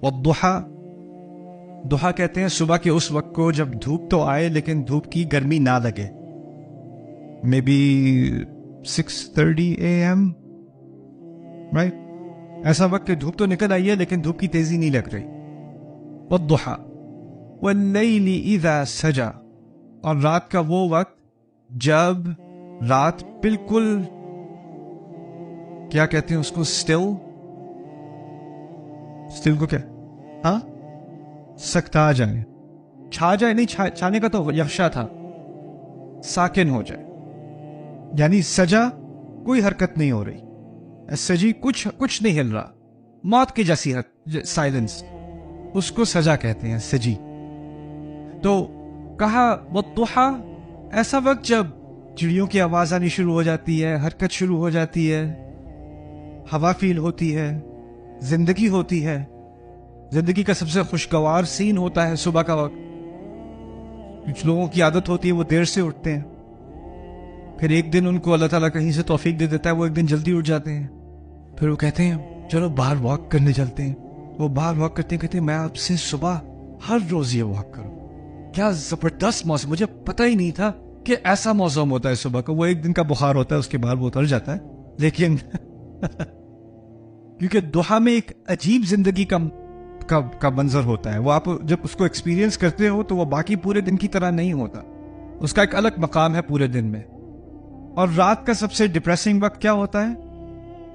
والضحا، दुहा कहते हैं सुबह के उस वक्त को जब धूप तो आए लेकिन धूप की गर्मी ना लगे, मे बी 6:30 AM, राइट? ऐसा वक्त कि धूप तो निकल आई है लेकिन धूप की तेजी नहीं लग रही। वद्दुहा वल्लैलि इज़ा सजा, और रात का वो वक्त जब रात बिल्कुल, क्या कहते हैं उसको, स्टिल को क्या, हाँ, सकता जाए, छा जाए, नहीं छाने का तो यक्षा था, साकिन हो जाए, यानी सजा, कोई हरकत नहीं हो रही, सजी, कुछ नहीं हिल रहा, मौत की जैसी साइलेंस, उसको सजा कहते हैं, सजी। तो कहा वद्दुहा, ऐसा वक्त जब चिड़ियों की आवाज आनी शुरू हो जाती है, हरकत शुरू हो जाती है, हवा फील होती है, जिंदगी होती है। जिंदगी का सबसे खुशगवार सीन होता है सुबह का वक्त। कुछ लोगों की आदत होती है वो देर से उठते हैं, फिर एक दिन उनको अल्लाह ताला कहीं से तौफीक दे देता है, वो एक दिन जल्दी उठ जाते हैं, फिर वो कहते हैं चलो बाहर वॉक करने चलते हैं। वो बाहर वॉक करते हैं, कहते हैं मैं आपसे सुबह हर रोज ये वॉक करूं। क्या जबरदस्त मौसम, मुझे पता ही नहीं था कि ऐसा मौसम होता है सुबह का। वो एक दिन का बुखार होता है, उसके बाद वो उतर जाता है, लेकिन क्योंकि दुहा में एक अजीब जिंदगी का मंजर होता है। वो आप जब उसको एक्सपीरियंस करते हो तो वो बाकी पूरे दिन की तरह नहीं होता, उसका एक अलग मकाम है पूरे दिन में। और रात का सबसे डिप्रेसिंग वक्त क्या होता है?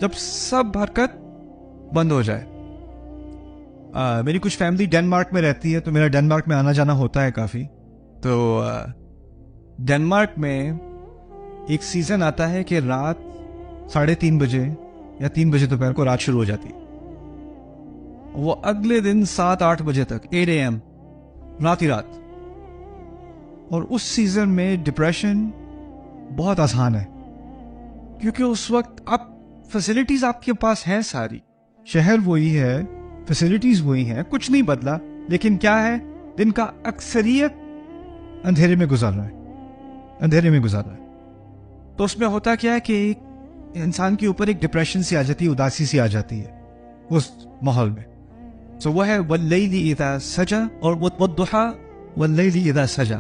जब सब हरकत बंद हो जाए। मेरी कुछ फैमिली डेनमार्क में रहती है, तो मेरा डेनमार्क में आना जाना होता है काफी। तो डेनमार्क में एक सीजन आता है कि रात 3:30 बजे या 3 बजे दोपहर को रात शुरू हो जाती है, वो अगले दिन 7-8 बजे तक, 8 AM, रात ही रात। और उस सीजन में डिप्रेशन बहुत आसान है, क्योंकि उस वक्त आप फैसिलिटीज आपके पास हैं सारी, शहर वही है, फैसिलिटीज वही हैं, कुछ नहीं बदला, लेकिन क्या है, दिन का अक्सरियत अंधेरे में गुजार रहा है, अंधेरे में गुजार रहा है। तो उसमें होता क्या है कि इंसान के ऊपर एक डिप्रेशन सी आ जाती है, उदासी सी आ जाती है उस माहौल में। तो वह है वल्लैलि इज़ा सजा और वद्दुहा वल्लैलि इज़ा सजा।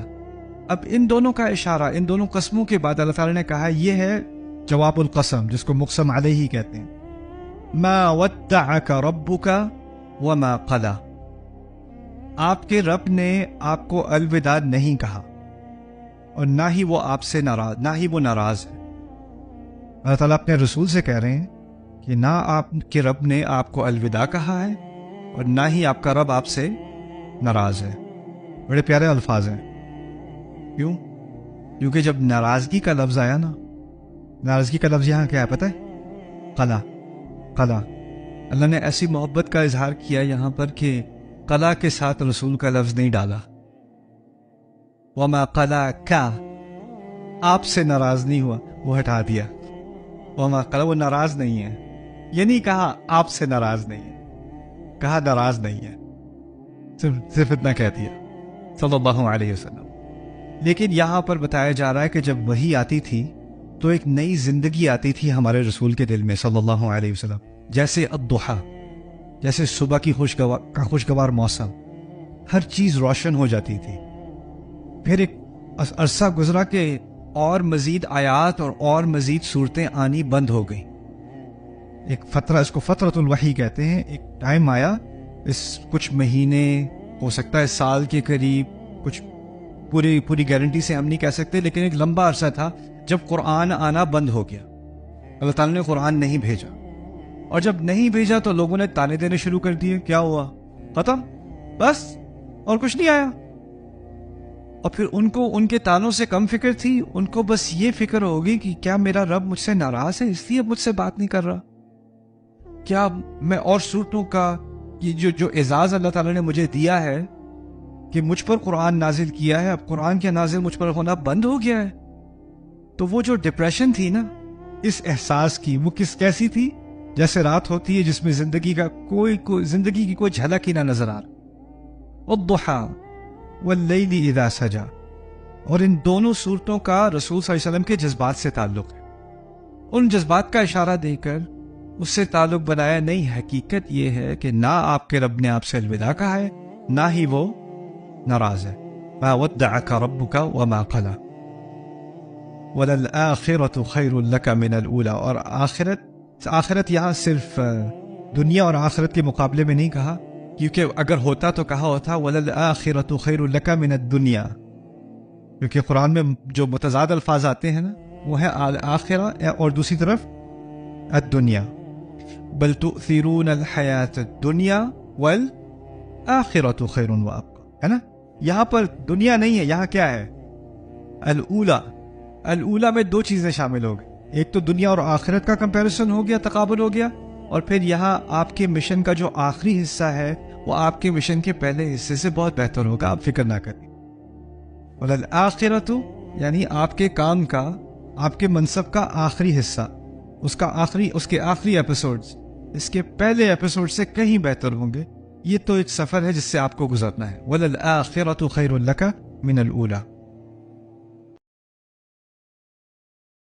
अब इन दोनों का इशारा, इन दोनों कसमों के बाद अल्लाह ताला ने कहा, यह है जवाबुल कसम, जिसको मुक़सम अलैहि कहते हैं। मा वद्दअका रब्बुका वमा क़ला, आपके रब ने आपको अलविदा नहीं कहा और ना ही वो आपसे नाराज, ना ही वो नाराज है। अल्लाह ताला अपने रसूल से कह रहे हैं कि ना आपके रब ने आपको अलविदा कहा है और ना ही आपका रब आपसे नाराज है। बड़े प्यारे अल्फाज हैं। क्यों? क्योंकि जब नाराजगी का लफ्ज आया ना, नाराजगी का लफ्ज यहाँ क्या है पता है? कला। कला, अल्लाह ने ऐसी मोहब्बत का इजहार किया यहाँ पर कि कला के साथ रसूल का लफ्ज नहीं डाला। वमा कला का, आपसे नाराज नहीं हुआ, वो हटा दिया। वमा कला, वो नाराज नहीं है, ये नहीं कहा आपसे नाराज नहीं है, कहा नाराज नहीं है, सिर्फ इतना कह दिया सल्लल्लाहु अलैहि वसल्लम। लेकिन यहां पर बताया जा रहा है कि जब वही आती थी तो एक नई जिंदगी आती थी हमारे रसूल के दिल में सल्लल्लाहु अलैहि वसल्लम। जैसे अद्दुहा, जैसे सुबह की खुशगवार मौसम, हर चीज रोशन हो जाती थी। फिर एक अरसा गुजरा के और मजीद आयात और मजीद सूरतें आनी बंद हो गई। एक फतरा, इसको फतरतुल वही कहते हैं। एक टाइम आया, इस कुछ महीने, हो सकता है साल के करीब, कुछ पूरी गारंटी से हम नहीं कह सकते, लेकिन एक लंबा अरसा था जब कुरान आना बंद हो गया। अल्लाह ताला ने कुरान नहीं भेजा, और जब नहीं भेजा तो लोगों ने ताने देने शुरू कर दिए। क्या हुआ? खत्म, बस, और कुछ नहीं आया। और फिर उनको उनके तानों से कम फिक्र थी, उनको बस ये फिक्र होगी कि क्या मेरा रब मुझसे नाराज है इसलिए मुझसे बात नहीं कर रहा, क्या मैं और सूरतों का ये जो एजाज अल्लाह ताला ने मुझे दिया है कि मुझ पर कुरान नाजिल किया है, अब कुरान के नाजिल मुझ पर होना बंद हो गया है। तो वो जो डिप्रेशन थी ना, इस एहसास की, वो कैसी थी? जैसे रात होती है जिसमें जिंदगी की कोई झलक ही ना नजर आ रहा। वद्दुहा वल्लैलि इज़ा सजा, और इन दोनों सूरतों का रसूल सल्लल्लाहु अलैहि वसल्लम के जज्बात से ताल्लुक है। उन जज्बात का इशारा देकर اس سے تعلق بنایا نہیں. حقیقت یہ ہے کہ نہ آپ کے رب نے آپ سے الوداع کہا ہے، نہ ہی وہ ناراض ہے. ما ودعک ربک وما قلی وَلَلْآخِرَةُ خَيْرٌ لَكَ مِنَ الْأُولَى. اور آخرت یہاں صرف دنیا اور آخرت کے مقابلے میں نہیں کہا، کیونکہ اگر ہوتا تو کہا ہوتا وَلَلْآخِرَةُ خَيْرٌ لَكَ مِنَ الدُّنْيَا، کیونکہ قرآن میں جو متضاد الفاظ آتے ہیں نا وہ ہے آخرہ اور دوسری طرف الدنیا. بل تؤثرون الحیات الدنیا والآخرۃ خیر وابقی، ہے نا. یہاں پر دنیا نہیں ہے، یہاں کیا ہے؟ الاولا میں دو چیزیں شامل ہو گئی. ایک تو دنیا اور آخرت کا کمپیریزن ہو گیا، تقابل ہو گیا، اور پھر یہاں آپ کے مشن کا جو آخری حصہ ہے وہ آپ کے مشن کے پہلے حصے سے بہت بہتر ہوگا، آپ فکر نہ کریں. والآخرۃ یعنی آپ کے کام کا، آپ کے منصب کا آخری حصہ، اس کے آخری ایپیسوڈز اس کے پہلے ایپیسوڈ سے کہیں بہتر ہوں گے. یہ تو ایک سفر ہے جس سے آپ کو گزرنا ہے. وَلَلْآخِرَةُ خَيْرٌ لَكَ مِنَ الْأُولَى.